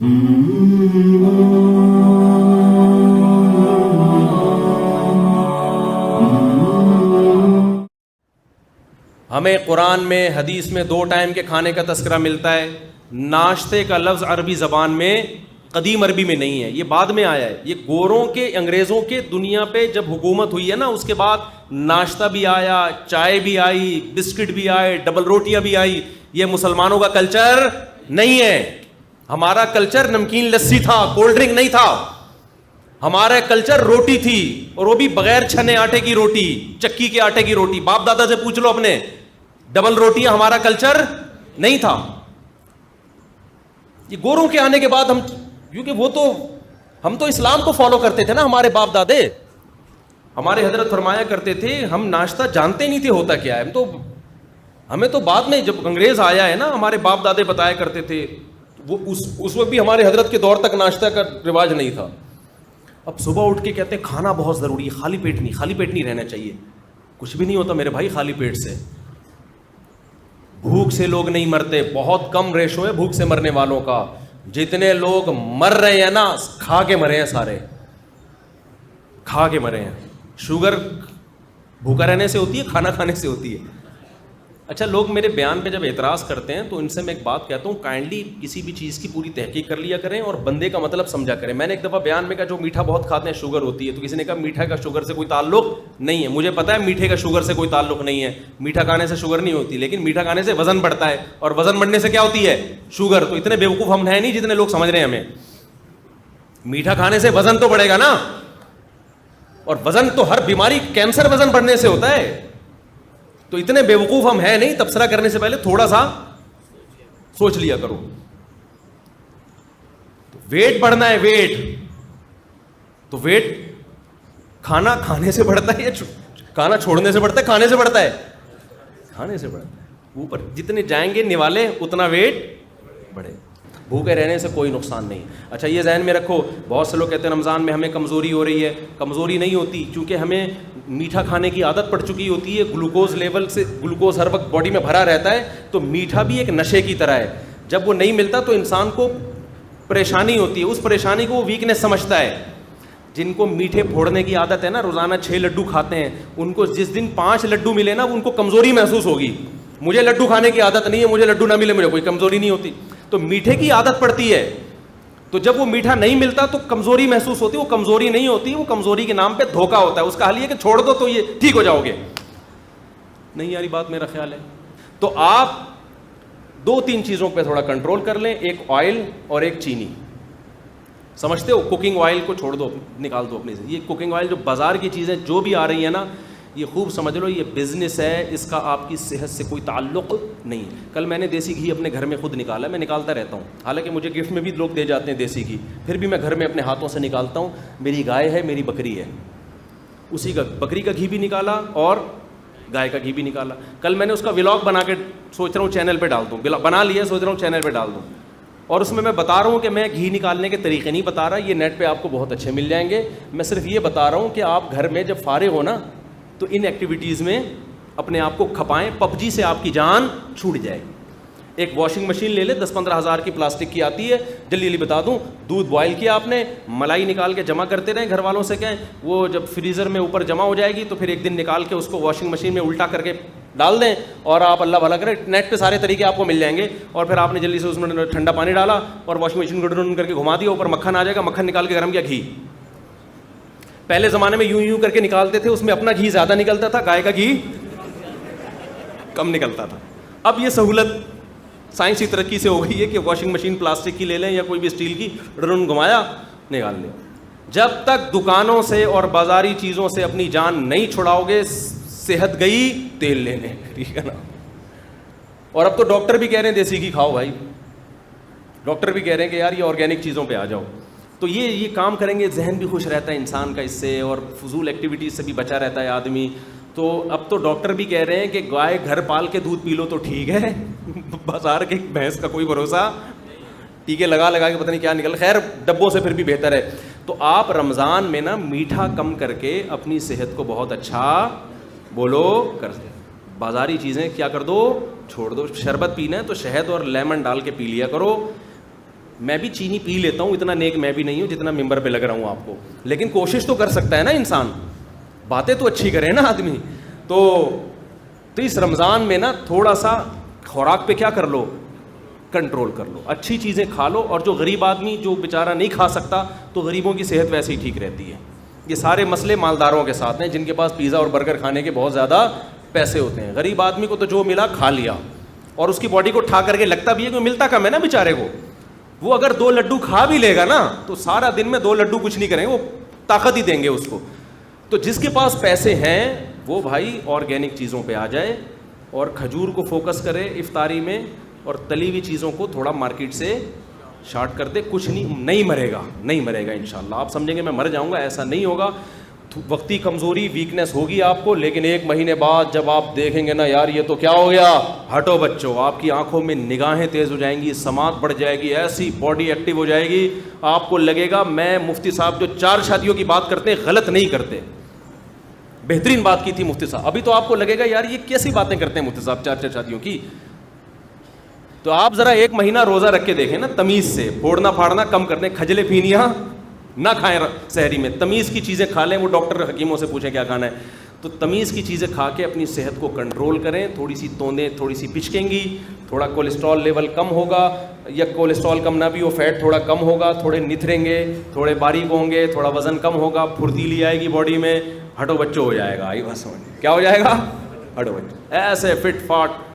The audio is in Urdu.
ہمیں قرآن میں حدیث میں 2 ٹائم کے کھانے کا تذکرہ ملتا ہے. ناشتے کا لفظ عربی زبان میں قدیم عربی میں نہیں ہے, یہ بعد میں آیا ہے. یہ گوروں کے انگریزوں کے دنیا پہ جب حکومت ہوئی ہے نا, اس کے بعد ناشتہ بھی آیا, چائے بھی آئی, بسکٹ بھی آئے, ڈبل روٹیاں بھی آئی. یہ مسلمانوں کا کلچر نہیں ہے. ہمارا کلچر نمکین لسی تھا, کولڈ ڈرنک نہیں تھا. ہمارا کلچر روٹی تھی, اور وہ بھی بغیر چھنے آٹے کی روٹی, چکی کے آٹے کی روٹی. باپ دادا سے پوچھ لو اپنے, ڈبل روٹیاں ہمارا کلچر نہیں تھا. یہ گوروں کے آنے کے بعد کیونکہ ہم تو اسلام کو فالو کرتے تھے نا, ہمارے باپ دادے. ہمارے حضرت فرمایا کرتے تھے ہم ناشتہ جانتے نہیں تھے ہوتا کیا ہے. ہمیں تو بعد میں جب انگریز آیا ہے نا, ہمارے باپ دادے بتایا کرتے تھے. وہ اس وقت بھی ہمارے حضرت کے دور تک ناشتہ کا رواج نہیں تھا. اب صبح اٹھ کے کہتے ہیں کھانا بہت ضروری ہے, خالی پیٹ نہیں رہنا چاہیے. کچھ بھی نہیں ہوتا میرے بھائی خالی پیٹ سے. بھوک سے لوگ نہیں مرتے, بہت کم ریشو ہے بھوک سے مرنے والوں کا. جتنے لوگ مر رہے ہیں نا, کھا کے مرے ہیں, سارے کھا کے مرے ہیں. شوگر بھوکا رہنے سے ہوتی ہے, کھانا کھانے سے ہوتی ہے. اچھا, لوگ میرے بیان پہ جب اعتراض کرتے ہیں تو ان سے میں ایک بات کہتا ہوں, کائنڈلی کسی بھی چیز کی پوری تحقیق کر لیا کریں اور بندے کا مطلب سمجھا کریں. میں نے ایک دفعہ بیان میں کہا جو میٹھا بہت کھاتے ہیں شوگر ہوتی ہے, تو کسی نے کہا میٹھا کا شوگر سے کوئی تعلق نہیں ہے. مجھے پتا ہے میٹھے کا شوگر سے کوئی تعلق نہیں ہے, میٹھا کھانے سے شوگر نہیں ہوتی, لیکن میٹھا کھانے سے وزن بڑھتا ہے, اور وزن بڑھنے سے کیا ہوتی ہے, شوگر. تو اتنے بیوقوف ہم ہیں نہیں جتنے لوگ سمجھ رہے ہیں ہمیں. میٹھا کھانے سے وزن تو بڑھے گا نا, اور وزن تو ہر بیماری, کینسر وزن بڑھنے سے ہوتا ہے. تو اتنے بیوقوف ہم ہیں نہیں, تبصرہ کرنے سے پہلے تھوڑا سا سوچ لیا کرو. تو ویٹ بڑھنا ہے, تو ویٹ کھانا کھانے سے بڑھتا ہے یا کھانا چھوڑنے سے بڑھتا ہے؟ کھانے سے بڑھتا ہے, کھانے سے بڑھتا ہے. اوپر جتنے جائیں گے نوالے اتنا ویٹ بڑھے. بھوکے رہنے سے کوئی نقصان نہیں. اچھا, یہ ذہن میں رکھو, بہت سے لوگ کہتے ہیں رمضان میں ہمیں کمزوری ہو رہی ہے. کمزوری نہیں ہوتی, کیونکہ ہمیں میٹھا کھانے کی عادت پڑ چکی ہوتی ہے. گلوکوز ہر وقت باڈی میں بھرا رہتا ہے, تو میٹھا بھی ایک نشے کی طرح ہے. جب وہ نہیں ملتا تو انسان کو پریشانی ہوتی ہے, اس پریشانی کو وہ ویکنیس سمجھتا ہے. جن کو میٹھے پھوڑنے کی عادت ہے نا, روزانہ 6 لڈو کھاتے ہیں, ان کو جس دن 5 لڈو ملے نا, ان کو کمزوری محسوس ہوگی. مجھے لڈو کھانے کی عادت نہیں ہے, مجھے لڈو نہ ملے مجھے کوئی کمزوری نہیں ہوتی. تو میٹھے کی عادت پڑتی ہے, تو جب وہ میٹھا نہیں ملتا تو کمزوری محسوس ہوتی. وہ کمزوری نہیں ہوتی, وہ کمزوری کے نام پہ دھوکہ ہوتا ہے. اس کا حل یہ کہ چھوڑ دو تو یہ ٹھیک ہو جاؤ گے. نہیں یاری بات, میرا خیال ہے. تو آپ 2-3 چیزوں پہ تھوڑا کنٹرول کر لیں, ایک آئل اور ایک چینی. سمجھتے ہو, کوکنگ آئل کو چھوڑ دو, نکال دو اپنے سے. یہ کوکنگ آئل جو بازار کی چیزیں جو بھی آ رہی ہیں نا, یہ خوب سمجھ لو یہ بزنس ہے, اس کا آپ کی صحت سے کوئی تعلق نہیں. کل میں نے دیسی گھی اپنے گھر میں خود نکالا, میں نکالتا رہتا ہوں, حالانکہ مجھے گفٹ میں بھی لوگ دے جاتے ہیں دیسی گھی, پھر بھی میں گھر میں اپنے ہاتھوں سے نکالتا ہوں. میری گائے ہے, میری بکری ہے, اسی کا بکری کا گھی بھی نکالا اور گائے کا گھی بھی نکالا. کل میں نے اس کا ولاگ بنا کے سوچ رہا ہوں چینل پہ ڈال دوں, بنا لیا, سوچ رہا ہوں چینل پہ ڈال دوں. اور اس میں بتا رہا ہوں کہ میں گھی نکالنے کے طریقے نہیں بتا رہا, یہ نیٹ پہ آپ کو بہت اچھے مل جائیں گے. میں صرف یہ بتا رہا ہوں کہ آپ گھر میں جب فارغ ہو نا, تو ان ایکٹیویٹیز میں اپنے آپ کو کھپائیں. PUBG سے آپ کی جان چھوٹ جائے گی. ایک واشنگ مشین لے لے, 10-15 ہزار کی پلاسٹک کی آتی ہے. جلدی بتا دوں, دودھ بوائل کیا آپ نے, ملائی نکال کے جمع کرتے رہیں, گھر والوں سے کہیں, وہ جب فریزر میں اوپر جمع ہو جائے گی تو پھر ایک دن نکال کے اس کو واشنگ مشین میں الٹا کر کے ڈال دیں, اور آپ اللہ بھلا کریں, نیٹ پہ سارے طریقے آپ کو مل جائیں گے. اور پھر آپ نے جلدی سے اس میں ٹھنڈا پانی ڈالا اور واشنگ مشین کو ڈرون کر کے گھما دیا, اوپر مکھن آ جائے گا, مکھن نکال کے گرم کیا, گھی. پہلے زمانے میں یوں کر کے نکالتے تھے, اس میں اپنا گھی زیادہ نکلتا تھا, گائے کا گھی کم نکلتا تھا. اب یہ سہولت سائنسی ترقی سے ہو گئی ہے کہ واشنگ مشین پلاسٹک کی لے لیں یا کوئی بھی اسٹیل کی, ڈرون گھمایا, نکال لیا. جب تک دکانوں سے اور بازاری چیزوں سے اپنی جان نہیں چھڑاؤ گے, صحت گئی تیل لینے, ٹھیک ہے نا. اور اب تو ڈاکٹر بھی کہہ رہے ہیں دیسی گھی کھاؤ بھائی, ڈاکٹر بھی کہہ رہے ہیں کہ یار یہ آرگینک چیزوں پہ آ جاؤ. تو یہ کام کریں گے, ذہن بھی خوش رہتا ہے انسان کا اس سے, اور فضول ایکٹیویٹیز سے بھی بچا رہتا ہے آدمی. تو اب تو ڈاکٹر بھی کہہ رہے ہیں کہ گائے گھر پال کے دودھ پی لو تو ٹھیک ہے, بازار کے بھینس کا کوئی بھروسہ, ٹیکے لگا کے پتہ نہیں کیا نکل, خیر ڈبوں سے پھر بھی بہتر ہے. تو آپ رمضان میں نا میٹھا کم کر کے اپنی صحت کو بہت اچھا بولو کر دیں. بازاری چیزیں کیا کر دو, چھوڑ دو. شربت پینا ہے تو شہد اور لیمن ڈال کے پی لیا کرو. میں بھی چینی پی لیتا ہوں, اتنا نیک میں بھی نہیں ہوں جتنا ممبر پہ لگ رہا ہوں آپ کو, لیکن کوشش تو کر سکتا ہے نا انسان, باتیں تو اچھی کرے نا آدمی. تو اس رمضان میں نا تھوڑا سا خوراک پہ کیا کر لو, کنٹرول کر لو, اچھی چیزیں کھا لو. اور جو غریب آدمی جو بیچارہ نہیں کھا سکتا, تو غریبوں کی صحت ویسے ہی ٹھیک رہتی ہے. یہ سارے مسئلے مالداروں کے ساتھ ہیں جن کے پاس پیزا اور برگر کھانے کے بہت زیادہ پیسے ہوتے ہیں. غریب آدمی کو تو جو ملا کھا لیا, اور اس کی باڈی کو ٹھا کر کے لگتا بھی ہے کہ ملتا کم ہے نا بیچارے کو. وہ اگر 2 لڈو کھا بھی لے گا نا تو سارا دن میں 2 لڈو کچھ نہیں کریں گے, وہ طاقت ہی دیں گے اس کو. تو جس کے پاس پیسے ہیں وہ بھائی آرگینک چیزوں پہ آ جائے, اور کھجور کو فوکس کرے افطاری میں, اور تلی ہوئی چیزوں کو تھوڑا مارکیٹ سے شارٹ کر دے. کچھ نہیں مرے گا, نہیں مرے گا انشاءاللہ. آپ سمجھیں گے میں مر جاؤں گا, ایسا نہیں ہوگا. وقتی کمزوری ویکنیس ہوگی آپ کو, لیکن 1 مہینے بعد جب آپ دیکھیں گے نا یار یہ تو کیا ہو گیا, ہٹو بچوں, آپ کی آنکھوں میں نگاہیں تیز ہو جائیں گی, سماعت بڑھ جائے گی, ایسی باڈی ایکٹیو ہو جائے گی, آپ کو لگے گا میں مفتی صاحب جو 4 شادیوں کی بات کرتے ہیں غلط نہیں کرتے, بہترین بات کی تھی مفتی صاحب. ابھی تو آپ کو لگے گا یار یہ کیسی باتیں کرتے ہیں مفتی صاحب 4 شادیوں کی. تو آپ ذرا 1 مہینہ روزہ رکھ کے دیکھیں نا, تمیز سے, پھوڑنا پھاڑنا کم کر دیں, کھجلے پھینیاں نہ کھائیں سحری میں, تمیز کی چیزیں کھا لیں. وہ ڈاکٹر حکیموں سے پوچھیں کیا کھانا ہے, تو تمیز کی چیزیں کھا کے اپنی صحت کو کنٹرول کریں. تھوڑی سی توندیں تھوڑی سی پچکیں گی, تھوڑا کولیسٹرول لیول کم ہوگا, یا کولیسٹرول کم نہ بھی ہو فیٹ تھوڑا کم ہوگا, تھوڑے نتریں گے, تھوڑے باریک ہوں گے, تھوڑا وزن کم ہوگا, پھرتیلی آئے گی باڈی میں, ہٹو بچوں ہو جائے گا. آئی بس کیا ہو جائے گا, ہٹو بچوں, ایسے فٹ فاٹ